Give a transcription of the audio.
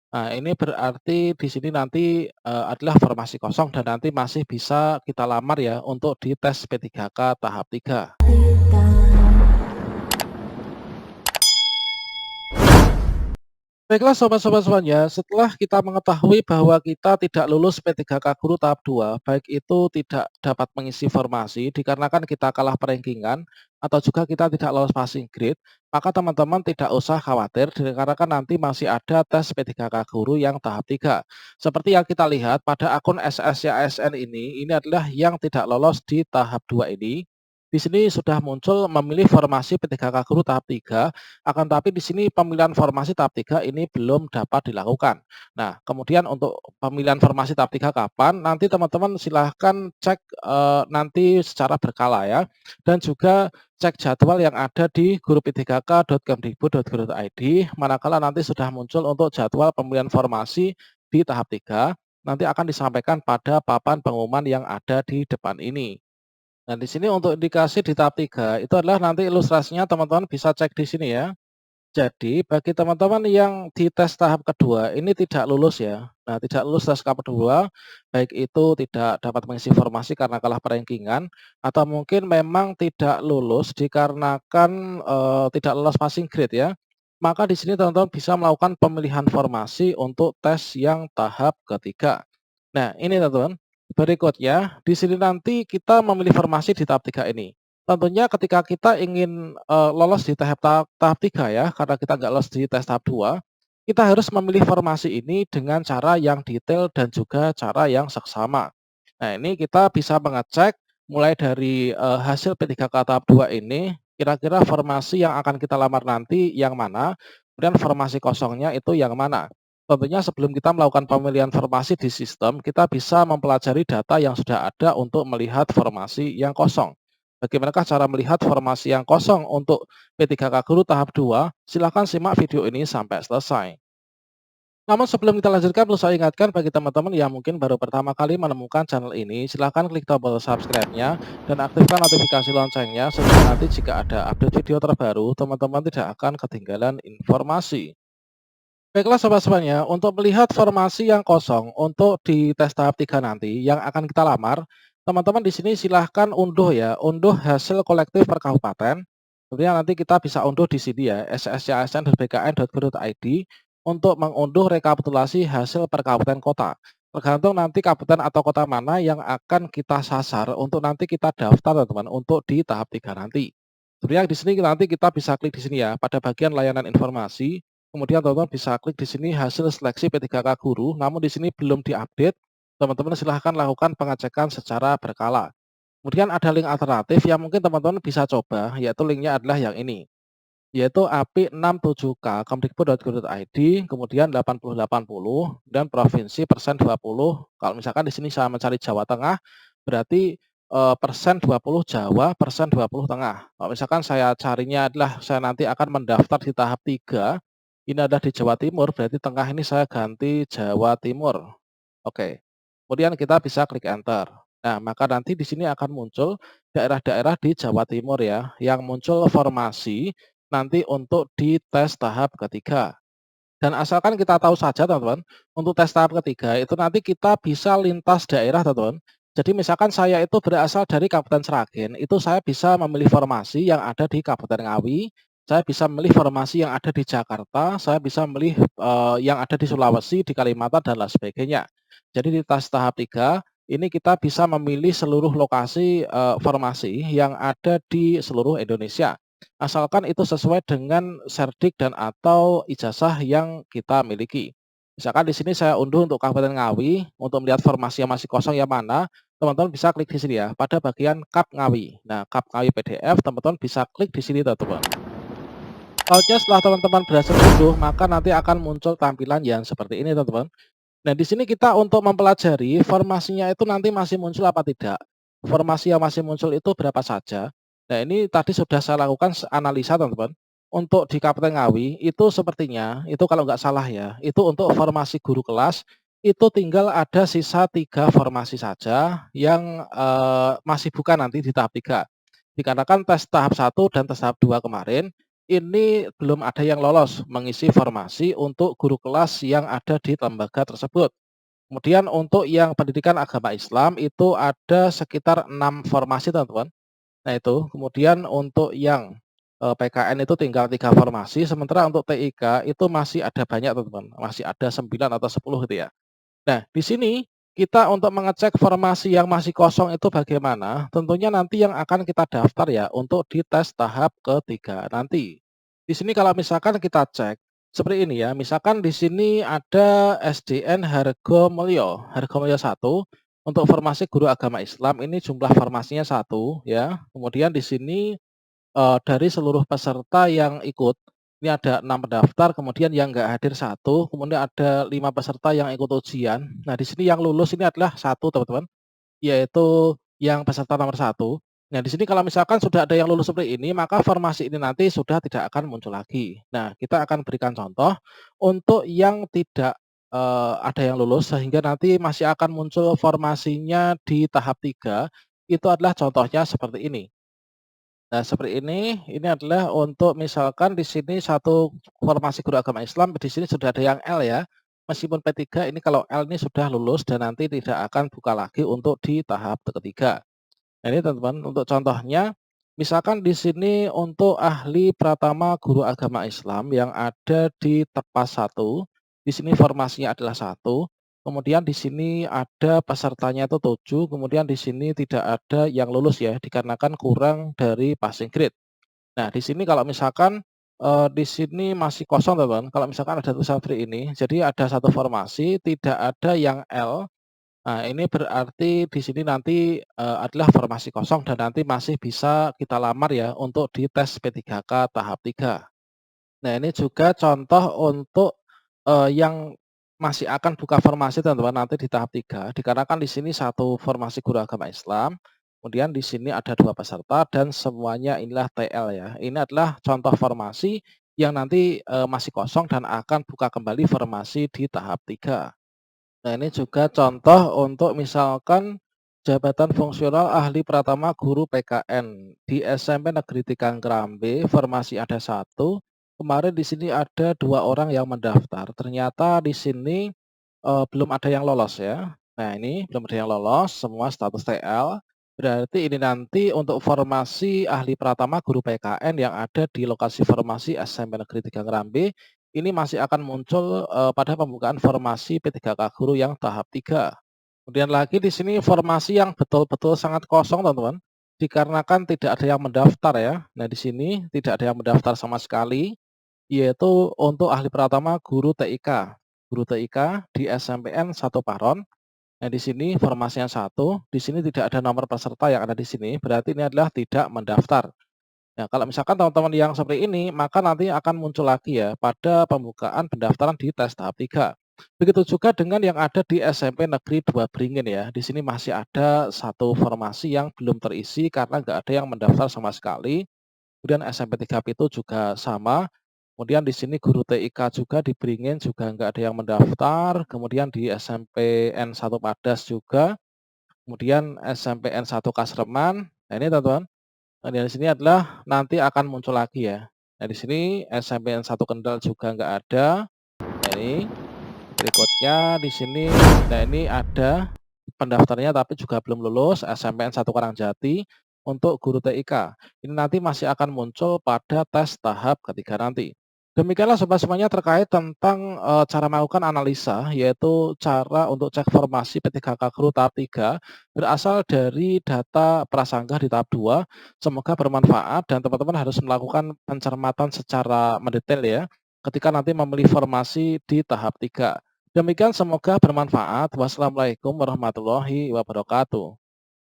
Nah, ini berarti di sini nanti, adalah formasi kosong dan nanti masih bisa kita lamar ya untuk di tes P3K tahap 3. Baiklah sobat-sobat semuanya, setelah kita mengetahui bahwa kita tidak lulus P3K Guru tahap 2, baik itu tidak dapat mengisi formasi dikarenakan kita kalah perankingan atau juga kita tidak lolos passing grade, maka teman-teman tidak usah khawatir dikarenakan nanti masih ada tes P3K Guru yang tahap 3. Seperti yang kita lihat pada akun SS ASN ini adalah yang tidak lolos di tahap 2 ini. Di sini sudah muncul memilih formasi P3K Guru tahap 3. Akan tapi di sini pemilihan formasi tahap 3 ini belum dapat dilakukan. Nah, kemudian untuk pemilihan formasi tahap 3 kapan, nanti teman-teman silahkan cek, nanti secara berkala ya, dan juga cek jadwal yang ada di grup i3k.kemdikbud.go.id, manakala nanti sudah muncul untuk jadwal pemilihan formasi di tahap 3, nanti akan disampaikan pada papan pengumuman yang ada di depan ini. Nah, di sini untuk indikasi di tahap 3 itu adalah nanti ilustrasinya teman-teman bisa cek di sini ya. Jadi bagi teman-teman yang di tes tahap kedua ini tidak lulus ya. Nah, tidak lulus tes tahap kedua, baik itu tidak dapat mengisi formasi karena kalah perankingan atau mungkin memang tidak lulus dikarenakan, tidak lolos passing grade ya. Maka di sini teman-teman bisa melakukan pemilihan formasi untuk tes yang tahap ketiga. Nah, ini teman-teman, berikutnya di sini nanti kita memilih formasi di tahap 3 ini. Tentunya ketika kita ingin, lolos di tahap 3 ya, karena kita nggak lolos di tes tahap 2, kita harus memilih formasi ini dengan cara yang detail dan juga cara yang seksama. Nah, ini kita bisa mengecek mulai dari, hasil P3K tahap 2 ini, kira-kira formasi yang akan kita lamar nanti yang mana, kemudian formasi kosongnya itu yang mana. Tentunya sebelum kita melakukan pemilihan formasi di sistem, kita bisa mempelajari data yang sudah ada untuk melihat formasi yang kosong. Bagaimanakah cara melihat formasi yang kosong untuk P3K Guru tahap 2? Silakan simak video ini sampai selesai. Namun sebelum kita lanjutkan, perlu saya ingatkan bagi teman-teman yang mungkin baru pertama kali menemukan channel ini, silakan klik tombol subscribe-nya dan aktifkan notifikasi loncengnya supaya nanti jika ada update video terbaru, teman-teman tidak akan ketinggalan informasi. Baiklah sobat-sobatnya, untuk melihat formasi yang kosong untuk di tes tahap 3 nanti yang akan kita lamar, teman-teman di sini silahkan unduh ya, unduh hasil kolektif per kabupaten. Kemudian nanti kita bisa unduh di sini ya, sscsn.bkn.go.id untuk mengunduh rekapitulasi hasil per kabupaten kota. Tergantung nanti kabupaten atau kota mana yang akan kita sasar untuk nanti kita daftar teman-teman untuk di tahap 3 nanti. Sebenarnya di sini nanti kita bisa klik di sini ya, pada bagian layanan informasi. Kemudian teman-teman bisa klik di sini hasil seleksi P3K Guru, namun di sini belum diupdate. Teman-teman silahkan lakukan pengecekan secara berkala. Kemudian ada link alternatif yang mungkin teman-teman bisa coba, yaitu linknya adalah yang ini, yaitu API 67K kemdikbud.go.id, kemudian 8080 dan provinsi persen 20. Kalau misalkan di sini saya mencari Jawa Tengah, berarti persen 20 Jawa, persen 20 Tengah. Kalau misalkan saya carinya adalah saya nanti akan mendaftar di tahap 3, ini ada di Jawa Timur, berarti tengah ini saya ganti Jawa Timur. Oke. Kemudian kita bisa klik enter. Nah, maka nanti di sini akan muncul daerah-daerah di Jawa Timur ya, yang muncul formasi nanti untuk di tes tahap ketiga. Dan asalkan kita tahu saja teman-teman, untuk tes tahap ketiga itu nanti kita bisa lintas daerah teman-teman. Jadi misalkan saya itu berasal dari Kabupaten Sragen, itu saya bisa memilih formasi yang ada di Kabupaten Ngawi, saya bisa memilih formasi yang ada di Jakarta, saya bisa memilih yang ada di Sulawesi, di Kalimantan dan lain sebagainya. Jadi di tes tahap 3 ini kita bisa memilih seluruh lokasi formasi yang ada di seluruh Indonesia. Asalkan itu sesuai dengan serdik dan atau ijazah yang kita miliki. Misalkan di sini saya unduh untuk Kabupaten Ngawi, untuk melihat formasi yang masih kosong yang mana, teman-teman bisa klik di sini ya, pada bagian Kap Ngawi. Nah, Kap Ngawi PDF, teman-teman bisa klik di sini teman-teman. Lautnya setelah teman-teman berhasil unduh, maka nanti akan muncul tampilan yang seperti ini teman-teman. Nah, di sini kita untuk mempelajari formasinya itu nanti masih muncul apa tidak. Formasi yang masih muncul itu berapa saja. Nah, ini tadi sudah saya lakukan analisa teman-teman. Untuk di Kabupaten Ngawi itu sepertinya, itu kalau nggak salah ya, itu untuk formasi guru kelas, itu tinggal ada sisa 3 formasi saja yang masih buka nanti di tahap 3. Dikarenakan tes tahap 1 dan tes tahap 2 kemarin, ini belum ada yang lolos mengisi formasi untuk guru kelas yang ada di lembaga tersebut. Kemudian untuk yang pendidikan agama Islam itu ada sekitar 6 formasi teman-teman. Nah itu, kemudian untuk yang, PKN itu tinggal 3 formasi, sementara untuk TIK itu masih ada banyak teman-teman, masih ada 9 atau 10 gitu ya. Nah, di sini kita untuk mengecek formasi yang masih kosong itu bagaimana, tentunya nanti yang akan kita daftar ya untuk di tes tahap ketiga nanti. Di sini kalau misalkan kita cek seperti ini ya, misalkan di sini ada SDN Hargomulyo 1 untuk formasi guru agama Islam ini jumlah formasinya 1 ya. Kemudian di sini dari seluruh peserta yang ikut, ini ada 6 pendaftar, kemudian yang nggak hadir 1, kemudian ada 5 peserta yang ikut ujian. Nah, di sini yang lulus ini adalah 1 teman-teman, yaitu yang peserta nomor 1. Nah, di sini kalau misalkan sudah ada yang lulus seperti ini, maka formasi ini nanti sudah tidak akan muncul lagi. Nah, kita akan berikan contoh untuk yang tidak, ada yang lulus sehingga nanti masih akan muncul formasinya di tahap 3, itu adalah contohnya seperti ini. Nah, seperti ini adalah untuk misalkan di sini satu formasi guru agama Islam, di sini sudah ada yang L ya. Meskipun P3 ini kalau L ini sudah lulus dan nanti tidak akan buka lagi untuk di tahap ketiga. Nah, ini teman-teman untuk contohnya, misalkan di sini untuk ahli pratama guru agama Islam yang ada di Tepas 1, di sini formasinya adalah 1, kemudian di sini ada pesertanya itu 7, kemudian di sini tidak ada yang lulus ya, dikarenakan kurang dari passing grade. Nah, di sini kalau misalkan, di sini masih kosong teman-teman, kalau misalkan ada tulisan seperti ini, jadi ada satu formasi tidak ada yang L. Nah, ini berarti di sini nanti, adalah formasi kosong dan nanti masih bisa kita lamar ya untuk di tes P3K tahap 3. Nah, ini juga contoh untuk, yang masih akan buka formasi teman-teman nanti di tahap 3 dikarenakan di sini satu formasi guru agama Islam, kemudian di sini ada 2 peserta dan semuanya inilah TL ya. Ini adalah contoh formasi yang nanti, masih kosong dan akan buka kembali formasi di tahap 3. Nah, ini juga contoh untuk misalkan jabatan fungsional ahli pratama guru PKN di SMP Negeri Tikang Kerambe, formasi ada 1. Kemarin di sini ada 2 orang yang mendaftar, ternyata di sini, belum ada yang lolos ya. Nah, ini belum ada yang lolos, semua status TL. Berarti ini nanti untuk formasi ahli pratama guru PKN yang ada di lokasi formasi SMP Negeri Tikang Kerambe ini masih akan muncul, pada pembukaan formasi P3K Guru yang tahap 3. Kemudian lagi di sini formasi yang betul-betul sangat kosong teman-teman, dikarenakan tidak ada yang mendaftar ya. Nah, di sini tidak ada yang mendaftar sama sekali, yaitu untuk ahli pratama guru TIK. Guru TIK di SMPN 1 Paron. Nah, di sini formasinya 1, di sini tidak ada nomor peserta yang ada di sini, berarti ini adalah tidak mendaftar. Nah, kalau misalkan teman-teman yang seperti ini, maka nanti akan muncul lagi ya pada pembukaan pendaftaran di tes tahap 3. Begitu juga dengan yang ada di SMP Negeri 2 Beringin ya. Di sini masih ada satu formasi yang belum terisi karena nggak ada yang mendaftar sama sekali. Kemudian SMP 3 itu juga sama. Kemudian di sini guru TIK juga di Beringin juga nggak ada yang mendaftar. Kemudian di SMPN 1 Padas juga. Kemudian SMPN 1 Kasreman. Nah, ini teman-teman. Nah, di sini adalah nanti akan muncul lagi ya. Nah, di sini SMPN 1 Kendal juga nggak ada. Nah, ini berikutnya di sini, nah ini ada pendaftarnya tapi juga belum lulus SMPN 1 Karangjati untuk guru TIK. Ini nanti masih akan muncul pada tes tahap ketiga nanti. Demikianlah sobat semuanya terkait tentang, cara melakukan analisa, yaitu cara untuk cek formasi P3K Guru tahap 3 berasal dari data prasangka di tahap 2. Semoga bermanfaat dan teman-teman harus melakukan pencermatan secara mendetail ya, ketika nanti memilih formasi di tahap 3. Demikian semoga bermanfaat. Wassalamualaikum warahmatullahi wabarakatuh.